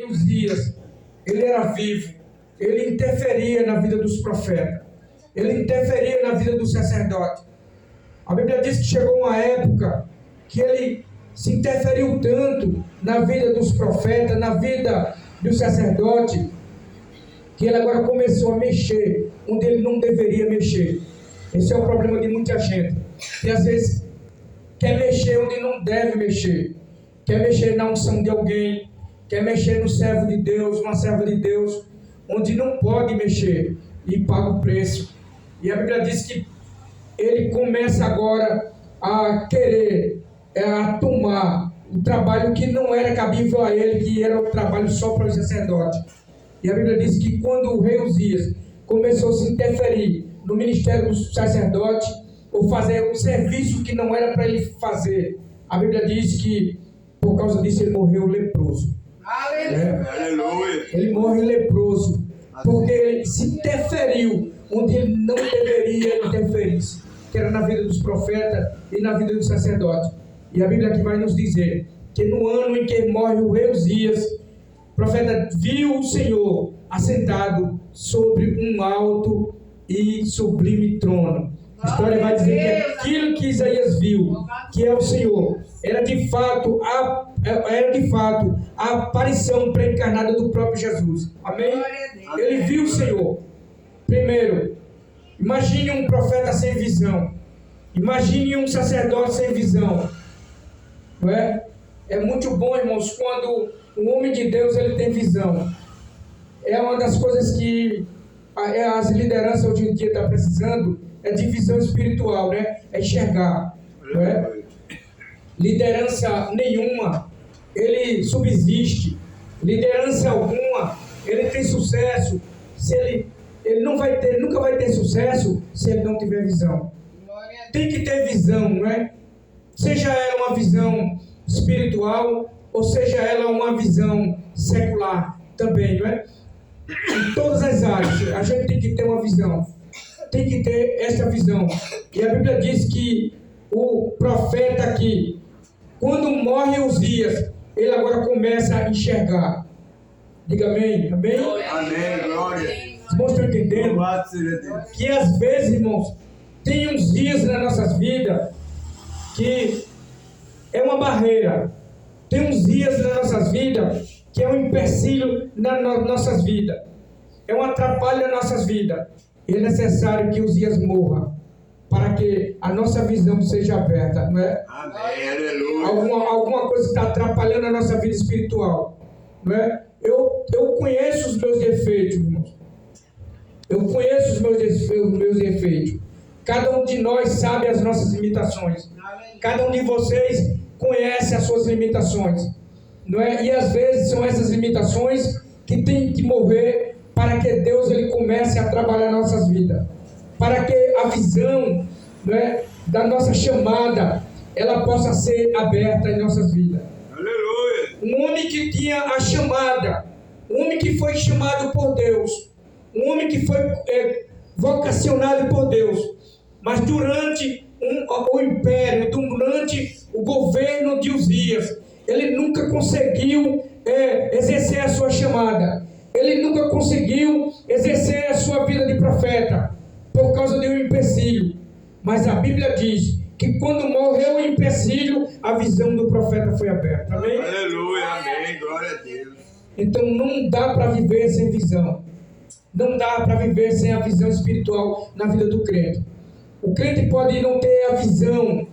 Uzias, ele era vivo, ele interferia na vida dos profetas, ele interferia na vida do sacerdote. A Bíblia diz que chegou uma época que ele se interferiu tanto na vida dos profetas, na vida do sacerdote, que ele agora começou a mexer onde ele não deveria mexer. Esse é o problema de muita gente, que às vezes quer mexer onde não deve mexer, quer mexer na unção de alguém, quer mexer no servo de Deus, uma serva de Deus, onde não pode mexer e paga o preço. E a Bíblia diz que ele começa agora a querer, a tomar o trabalho que não era cabível a ele, que era o trabalho só para os sacerdotes. E a Bíblia diz que quando o rei Uzias começou a se interferir no ministério do sacerdote, ou fazer um serviço que não era para ele fazer, a Bíblia diz que por causa disso ele morreu leproso. Aleluia. Ele morre leproso, porque ele se interferiu onde ele não deveria interferir, que era na vida dos profetas e na vida do sacerdote. E a Bíblia aqui vai nos dizer que no ano em que morre o rei Uzias, o profeta viu o Senhor assentado sobre um alto e sublime trono. A história vai dizer que aquilo que Isaías viu, que é o Senhor, era de fato a aparição pré-encarnada do próprio Jesus. Amém? Ele viu o Senhor. Primeiro, imagine um profeta sem visão. Imagine um sacerdote sem visão. Não é? É muito bom, irmãos, quando um homem de Deus ele tem visão. É uma das coisas que as lideranças hoje em dia estão precisando, é de visão espiritual, né? É enxergar. Não é? Liderança nenhuma, ele subsiste. Liderança alguma, ele tem sucesso. Se ele nunca vai ter sucesso se ele não tiver visão. Tem que ter visão, não é? Seja ela uma visão espiritual ou seja ela uma visão secular também, não é? Em todas as áreas, a gente tem que ter uma visão. Tem que ter essa visão. E a Bíblia diz que o profeta aqui, quando morre Uzias, ele agora começa a enxergar. Diga amém. Amém? Amém, glória. Os irmãos estão entendendo? Que às vezes, irmãos, tem uns dias nas nossas vidas que é uma barreira. Tem uns dias nas nossas vidas que é um empecilho nas nossas vidas. É um atrapalho nas nossas vidas. E é necessário que Uzias morra para que a nossa visão seja aberta, não é? Amém, aleluia. Alguma coisa que está atrapalhando a nossa vida espiritual, não é? Eu conheço os meus defeitos, irmãos. Eu conheço os meus defeitos. Cada um de nós sabe as nossas limitações. Cada um de vocês conhece as suas limitações, não é? E às vezes são essas limitações que tem que morrer para que Deus ele comece a trabalhar nossas vidas, para que a visão, não é, da nossa chamada ela possa ser aberta em nossas vidas. Aleluia. Um homem que tinha a chamada, um homem que foi chamado por Deus, um homem que foi vocacionado por Deus, mas durante o império, durante o governo de Uzias, ele nunca conseguiu exercer a sua chamada. Ele nunca conseguiu exercer a sua vida de profeta por causa de um empecilho. Mas a Bíblia diz que quando morreu o empecilho, a visão do profeta foi aberta. Amém? Aleluia, amém, glória a Deus. Então não dá para viver sem visão. Não dá para viver sem a visão espiritual na vida do crente. O crente pode não ter a visão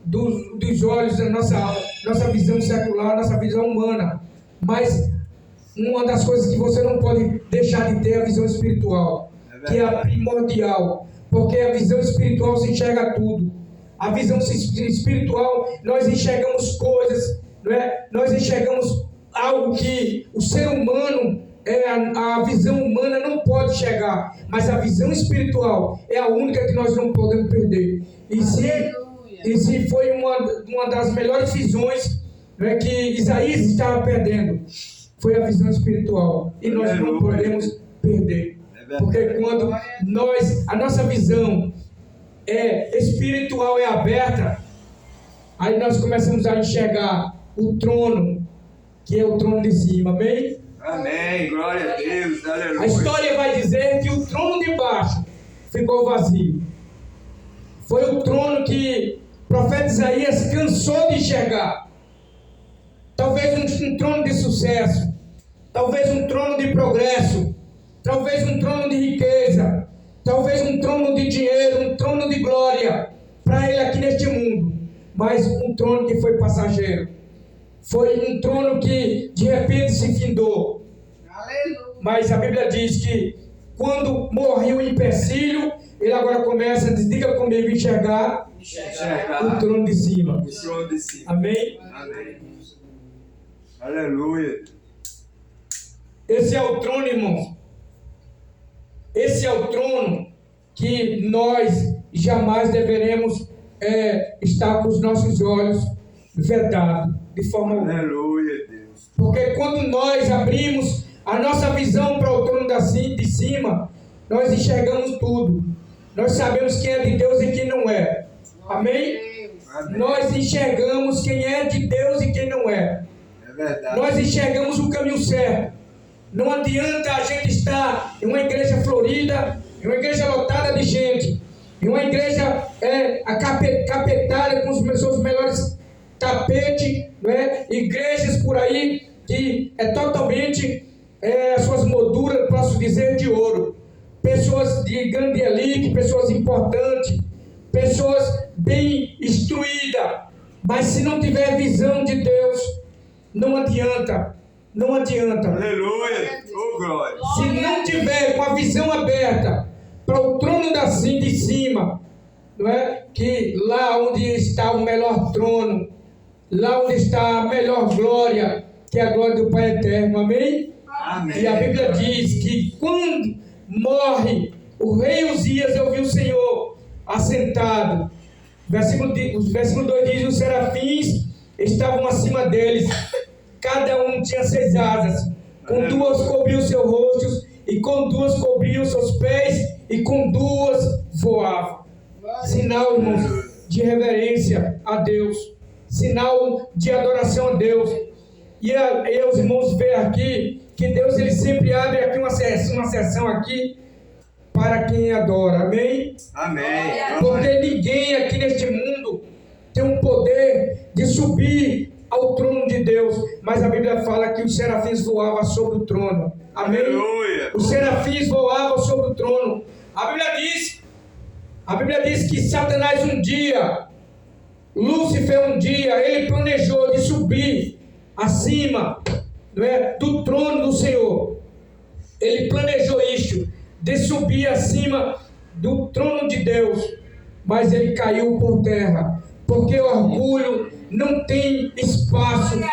dos olhos da nossa visão secular, nossa visão humana, mas uma das coisas que você não pode deixar de ter é a visão espiritual, que é a primordial, porque a visão espiritual se enxerga tudo. A visão espiritual, nós enxergamos coisas, não é? Nós enxergamos algo que o ser humano, a visão humana não pode chegar, mas a visão espiritual é a única que nós não podemos perder. E se foi uma das melhores visões, né, que Isaías estava perdendo, foi a visão espiritual. E nós não podemos perder. Porque quando a nossa visão espiritual é aberta, aí nós começamos a enxergar o trono, que é o trono de cima, amém? Amém, glória a Deus, aleluia. A história vai dizer que o trono de baixo ficou vazio. Foi o trono que o profeta Isaías cansou de enxergar. Talvez um trono de sucesso, talvez um trono de progresso, talvez um trono de riqueza, talvez um trono de dinheiro, um trono de glória para ele aqui neste mundo, mas um trono que foi passageiro. Foi um trono que de repente se findou. Aleluia. Mas a Bíblia diz que quando morre o empecilho, ele agora começa, diga comigo, enxergar o trono de cima. O trono de cima. Amém? Amém. Aleluia. Esse é o trono, irmãos. Esse é o trono que nós jamais deveremos estar com os nossos olhos vedados de forma alguma. Aleluia, Deus. Porque quando nós abrimos a nossa visão para o trono de cima, nós enxergamos tudo. Nós sabemos quem é de Deus e quem não é. Amém? Amém. Nós enxergamos quem é de Deus e quem não é. É verdade. Nós enxergamos o caminho certo. Não adianta a gente estar em uma igreja florida, em uma igreja lotada de gente, em uma igreja capetada com os seus melhores tapetes, né? Igrejas por aí que é totalmente as suas molduras, posso dizer, de ouro. Pessoas de grande elite, pessoas importantes, pessoas bem instruídas, mas se não tiver visão de Deus, não adianta. Não adianta. Aleluia. Oh, glória. Se não tiver com a visão aberta para o trono de cima, não é? Que lá onde está o melhor trono, lá onde está a melhor glória, que é a glória do Pai Eterno. Amém? Amém. E a Bíblia diz que quando morre o rei Uzias, eu vi o Senhor assentado. Versículo 2 diz: os serafins estavam acima deles. Cada um tinha 6 asas, com 2 cobriam o seu rosto, e com 2 cobriam os seus pés, e com 2 voavam. Sinal, irmãos, de reverência a Deus, sinal de adoração a Deus. E os irmãos veem aqui que Deus ele sempre abre aqui uma sessão aqui para quem adora. Amém? Amém. Porque ninguém aqui neste mundo tem um poder de subir ao trono de Deus, mas a Bíblia fala que os serafins voavam sobre o trono. Amém? Aleluia. Os serafins voavam sobre o trono. A Bíblia diz que Satanás um dia, Lúcifer um dia, ele planejou de subir acima, não é, do trono do Senhor. Ele planejou isso, de subir acima do trono de Deus, mas ele caiu por terra, porque o orgulho não tem espaço na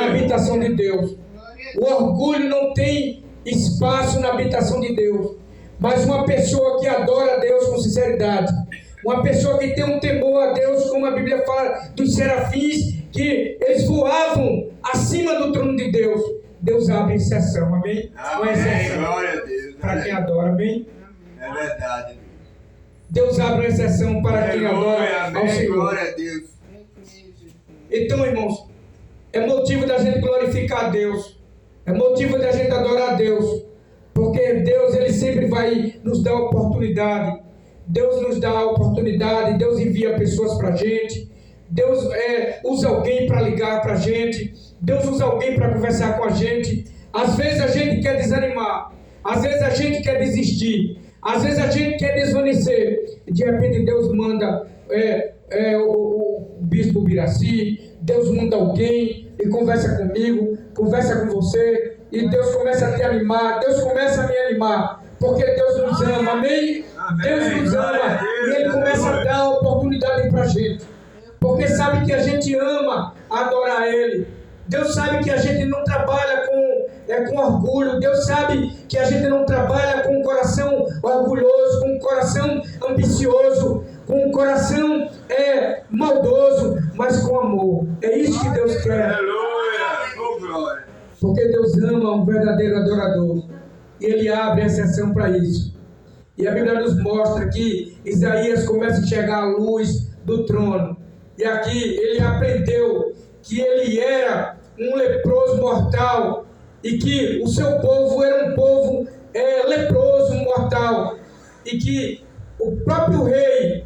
habitação de Deus. O orgulho não tem espaço na habitação de Deus. Mas uma pessoa que adora a Deus com sinceridade, uma pessoa que tem um temor a Deus, como a Bíblia fala dos serafins, que eles voavam acima do trono de Deus, Deus abre exceção, amém? Amém. Exceção Glória a Deus. para quem adora, amém? É verdade. Deus abre uma exceção para quem adora ao Amém. Senhor. Glória a Deus. Então, irmãos, é motivo da gente glorificar a Deus, é motivo da gente adorar a Deus, porque Deus ele sempre vai nos dar oportunidade. Deus nos dá a oportunidade, Deus envia pessoas para a gente, Deus usa alguém para ligar para a gente, Deus usa alguém para conversar com a gente. Às vezes a gente quer desanimar, às vezes a gente quer desistir, às vezes a gente quer desvanecer, e de repente Deus manda o bispo Biraci, Deus manda alguém e conversa comigo, conversa com você, e Deus começa a te animar, Deus começa a me animar, porque Deus nos ama, amém? Deus nos ama, e Ele começa a dar oportunidade para a gente, porque sabe que a gente ama adorar Ele. Deus sabe que a gente não trabalha com orgulho. Deus sabe que a gente não trabalha com um coração orgulhoso, com um coração ambicioso, com um coração maldoso, mas com amor. É isso que Deus quer. Aleluia. Oh, glória. Porque Deus ama um verdadeiro adorador. E Ele abre exceção para isso. E a Bíblia nos mostra que Isaías começa a enxergar a luz do trono. E aqui ele aprendeu que ele era um leproso mortal e que o seu povo era um povo leproso mortal e que o próprio rei